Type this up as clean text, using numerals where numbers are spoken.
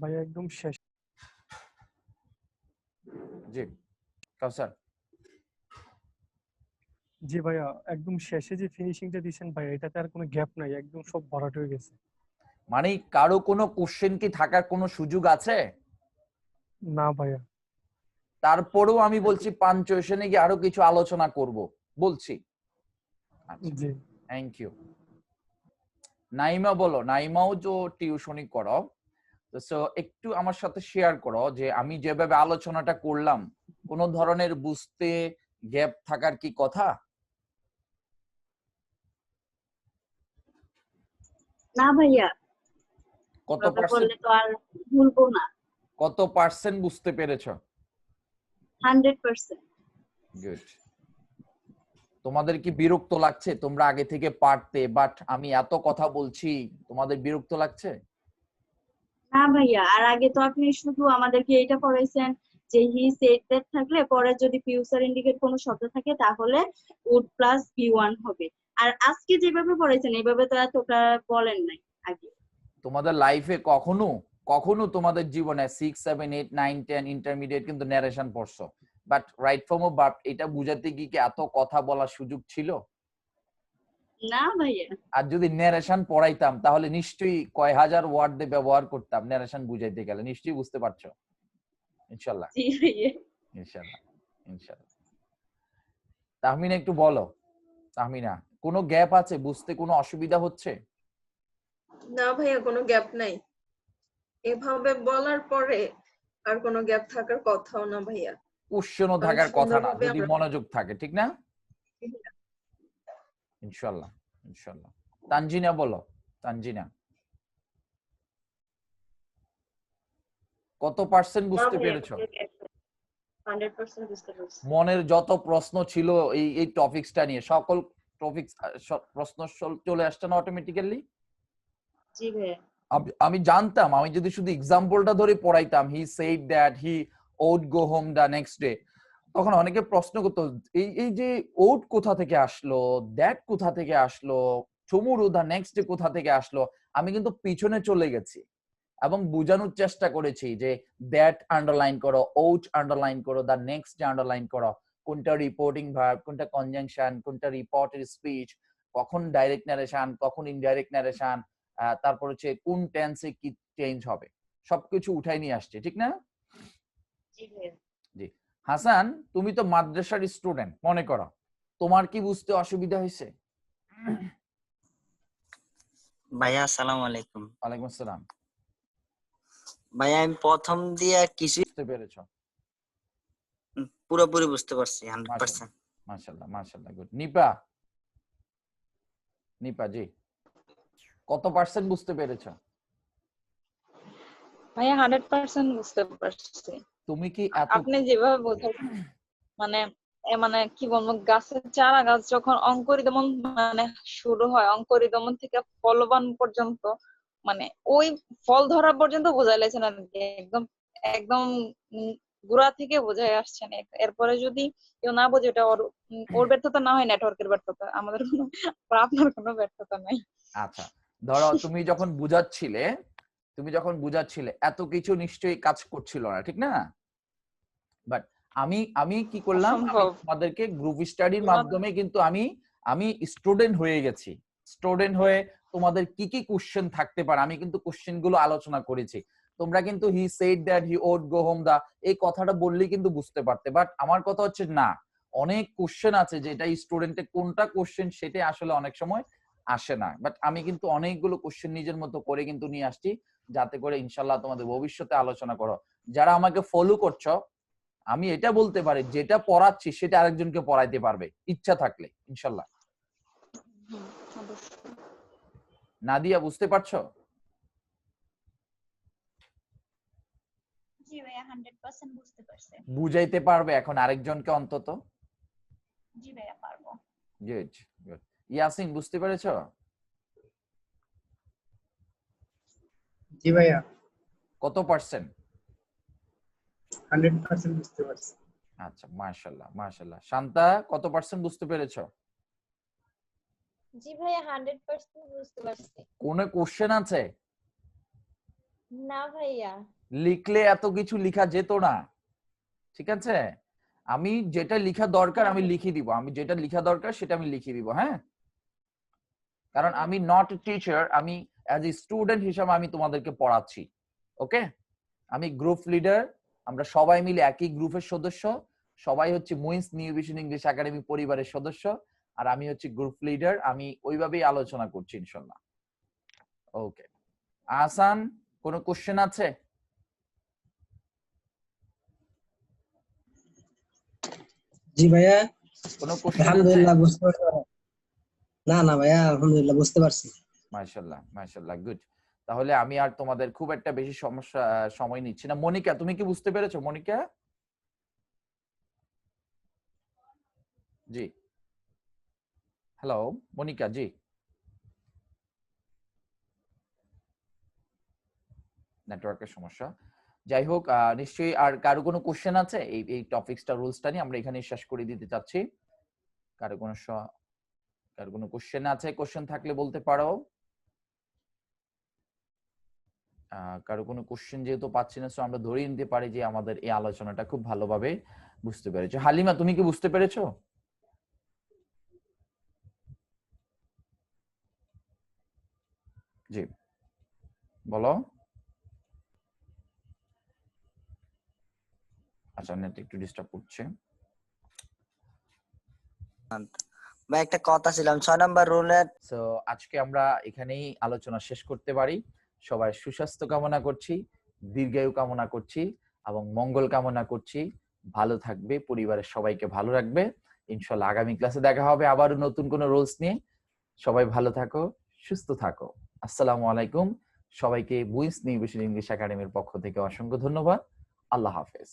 ভাইয়া একদম শেষ। জি কাউসার। জি ভাইয়া, একদম শেষে যে ফিনিশিংটা দিয়েছেন ভাইয়া, এটাতে আর কোনো গ্যাপ নাই, একদম সব ভরাট হয়ে গেছে। মানে কারো কোনো কোশ্চেন কি থাকার কোনো সুযোগ আছে? না ভাইয়া। তারপরেও আমি বলছি পাঞ্চুয়েশনে গিয়ে আরো কিছু আলোচনা করব, বলছি। আচ্ছা, জি থ্যাংক ইউ। নাইমা বলো, নাইমাও যে টিউশনি করো, তো একটু আমার সাথে শেয়ার করো যে আমি যেভাবে আলোচনাটা করলাম কোন ধরনের বুঝতে গ্যাপ থাকার কি কথা? না ভাইয়া, কত এভাবে পার্সেন্ট, করলে তো আর ভুলবো না। কত পার্সেন্ট বুঝতে পেরেছো? 100%। গুড। তোমাদের কি বিরক্ত লাগছে? তোমরা আগে থেকে পারতে, বাট আমি এত কথা বলছি, তোমাদের বিরক্ত লাগছে? না ভাইয়া, আর আগে তো আপনি শুধু আমাদেরকে এটা পড়াইছেন যে হি সেড দ্যাট থাকলে পরে যদি ফিউচার ইন্ডিকেট কোনো শব্দ থাকে তাহলে উড প্লাস বি ওয়ান হবে। আর আজকে যেভাবে পড়াইছেন এইভাবে তো এতটা বলেন নাই আগে। তোমাদের লাইফে কখনো কখনো তোমাদের জীবনে 6, 7, 8, 9, 10 ইন্টারমিডিয়েট কিন্তু ন্যারেশন পড়ছো, but right form of verb এটা বুঝাতে গিয়ে কি এত কথা বলার সুযোগ ছিল? না ভাইয়া। আর যদি ন্যারেশন পড়াইতাম তাহলে নিশ্চয়ই কয় হাজার ওয়ার্ড দিয়ে ব্যবহার করতাম ন্যারেশন বুঝাইতে গেলে, নিশ্চয়ই বুঝতে পারছো। ইনশাআল্লাহ, জি ভাইয়া। ইনশাআল্লাহ, ইনশাআল্লাহ। তাহমিনা একটু বলো। তাহমিনা, কোনো গ্যাপ আছে? বুঝতে কোনো অসুবিধা হচ্ছে? না ভাইয়া, কোনো গ্যাপ নাই। এভাবে বলার পরে আর কোনো গ্যাপ থাকার কথাও না ভাইয়া। কোশ্চেনও অনেক থাকার কথা না সুন্দরভাবে যদি আমরা মনোযোগ থাকে, ঠিক না? ইনশাআল্লাহ, ইনশাআল্লাহ। তানজিনা বলো, তানজিনা কত পার্সেন্ট বুঝতে পেরেছো? 100% বুঝতে পারছি। মনের যত প্রশ্ন ছিল এই এই টপিকসটা নিয়ে সকল টপিকস প্রশ্ন চলে আসছে না অটোমেটিক্যালি? জি ভাইয়া। আমি জানতাম আমি যদি শুধু এক্সাম্পলটা ধরে পড়াইতাম, he said that he would go home the next day, তখন অনেকে প্রশ্ন করতো এই এই যে ওড কোথা থেকে আসলো, দ্যাট কোথা থেকে আসলো, টুমরো দা নেক্সট ডে কোথা থেকে আসলো। আমি কিন্তু পিছনে চলে গেছি এবং বোঝানোর চেষ্টা করেছি যে দ্যাট আন্ডারলাইন করো, ওট আন্ডারলাইন করো, দা নেক্সট ডে আন্ডারলাইন করো, কোনটা রিপোর্টিং ভার্ব, কোনটা কনজাংশন, কোনটা রিপোর্টেড স্পিচ, কখন ডাইরেক্ট নারেশন, কখন ইনডাইরেক্ট নারেশন, তারপর হচ্ছে কোন টেন্সে কি চেঞ্জ হবে, সবকিছু উঠাই নিয়ে আসছে, ঠিক না? জি ভাইয়া। জি। হাসান, তুমি তো মাদ্রাসার স্টুডেন্ট, মনে করো তোমার কি বুঝতে অসুবিধা হয়েছে? ভাইয়া আসসালামু আলাইকুম। ওয়ালাইকুম আসসালাম। ভাইয়া আমি প্রথম দিয়ে কিছু বুঝতে পেরেছো? পুরোপুরি বুঝতে পারছি 100%। মাশাআল্লাহ, মাশাআল্লাহ, গুড। নিপা, নিপা জি, কত পার্সেন্ট বুঝতে পেরেছো? ভাইয়া 100% বুঝতে পারছি। তুমি কি এত আপনি যেভাবে বোঝান মানে মানে কি বলবো, গাছের চারা গাছ যখন অঙ্কুরিদমন মানে শুরু হয়, অঙ্কুরিদমন থেকে ফলবান পর্যন্ত মানে ওই ফল ধরা পর্যন্ত বোঝাই লাইছেন আর কি। একদম একদম গোড়া থেকে বোঝাই আসছেন। এরপরে যদি কেউ না বোঝে, এটা ওর ব্যর্থতা না হয়, নেটওয়ার্কের ব্যর্থতা, আমাদের কোনো আপনার কোনো ব্যর্থতা নাই। আচ্ছা, ধরো তুমি যখন বুঝাচ্ছিলে এত কিছু নিশ্চয়ই কাজ করছিল না, ঠিক না? বাট আমি আমি কি করলাম, আমি অসম্ভব। তোমাদেরকে গ্রুপ স্টাডির তোমার মাধ্যমে কিন্তু আমি স্টুডেন্ট হয়ে গেছি। স্টুডেন্ট হয়ে তোমাদের কি কি কোশ্চেন থাকতে পারে আমি কিন্তু কোশ্চেন গুলো আলোচনা করেছি। তোমরা কিন্তু he said that he would go home the এই কথাটা বললেই কিন্তু বুঝতে পারতে, বাট আমার কথা হচ্ছে না, অনেক কোশ্চেন আছে যেটা স্টুডেন্টের কোনটা কোশ্চেন সেটা আসলে অনেক সময় আসে না। বাট আমি কিন্তু অনেকগুলো কোশ্চেন নিজের মতো করে কিন্তু নিয়ে আসছি, যাতে করে ইনশাল্লাহ তোমাদের ভবিষ্যতে আলোচনা করো। যারা আমাকে ফলো করছো, আমি এটা বলতে পারি যেটা পড়াচ্ছি সেটা আরেকজনকে পড়াইতে পারবে ইচ্ছা থাকলে ইনশাল্লাহ। নাদিয়া, বুঝতে পারছো? জি ভাইয়া 100% বুঝতে পারছি। বুঝাইতে পারবে এখন আরেকজনকে অন্তত? জি ভাইয়া পারবো। Good, good. ইয়াসিন, বুঝতে পেরেছো? জি ভাইয়া। কত পার্সেন্ট? 100% বুঝতে পারছি। আচ্ছা, মাশাআল্লাহ, মাশাআল্লাহ। শান্তা, কত পার্সেন্ট বুঝতে পেরেছো? জি ভাইয়া 100% বুঝতে পারছি। কোন কোশ্চেন আছে? না ভাইয়া। লিখলে এত কিছু লেখা যেত না, ঠিক আছে? আমি যেটা লেখা দরকার আমি লিখে দিব, আমি যেটা লেখা দরকার সেটা আমি লিখে দিব, হ্যাঁ? কারণ আমি নট টিচার, আমি অ্যাজ এ স্টুডেন্ট হিসেবে আমি তোমাদেরকে পড়াচ্ছি, ওকে? আমি গ্রুপ লিডার, আমরা সবাই মিলে একই গ্রুপের সদস্য, সবাই হচ্ছে মুইন্স নিউ ভিশন ইংলিশ একাডেমি পরিবারের সদস্য, আর আমি হচ্ছে গ্রুপ লিডার, আমি ওইভাবেই আলোচনা করছি ইনশাআল্লাহ। ওকে, আহসান কোনো কোশ্চেন আছে? জি ভাইয়া। কোনো কোশ্চেন আছে? আলহামদুলিল্লাহ বুঝতে পারছি। না না ভাইয়া, আলহামদুলিল্লাহ বুঝতে পারছি। মাশাআল্লাহ মাশাআল্লাহ, গুড। তাহলে আমি আর তোমাদের খুব একটা বেশি সময় নিচ্ছি না। মনিকা, তুমি কি বুঝতে পেরেছো? মনিকা জি, হ্যালো মনিকা জি। নেটওয়ার্কের সমস্যা, যাই হোক। নিশ্চয়ই আর কারো কোনো কোশ্চেন আছে? এই টপিকসটা, রুলসটা নিয়ে আমরা এখানে শেষ করে দিতে চাচ্ছি। কারো কোনো কোশ্চেন আছে? কোশ্চেন থাকলে বলতে পারো। কারো কোনো কোশ্চেন যেহেতু পাচ্ছি না, সো আমরা ধরে নিতে পারি যে আমাদের এই আলোচনাটা খুব ভালোভাবে বুঝতে পেরেছো। হালিমা, তুমি কি বুঝতে পেরেছো? জি বলো। আচ্ছা, নেট একটু ডিস্টার্ব করছে। ভাই একটা কথা ছিলাম 6 নাম্বার রুলের। সো আজকে আমরা এখানেই আলোচনা শেষ করতে পারি। সবাই সুস্বাস্থ্য কামনা করছি, দীর্ঘায়ু কামনা করছি এবং মঙ্গল কামনা করছি। ভালো থাকবে, পরিবারের সবাইকে ভালো রাখবে। ইনশাআল্লাহ আগামী ক্লাসে দেখা হবে আবারও নতুন কোনো রুলস নিয়ে। সবাই ভালো থাকো, সুস্থ থাকো। আসসালামু আলাইকুম। সবাইকে বুইন্স নিউ ভিশন ইংলিশ একাডেমির পক্ষ থেকে অসংখ্য ধন্যবাদ। আল্লাহ হাফেজ।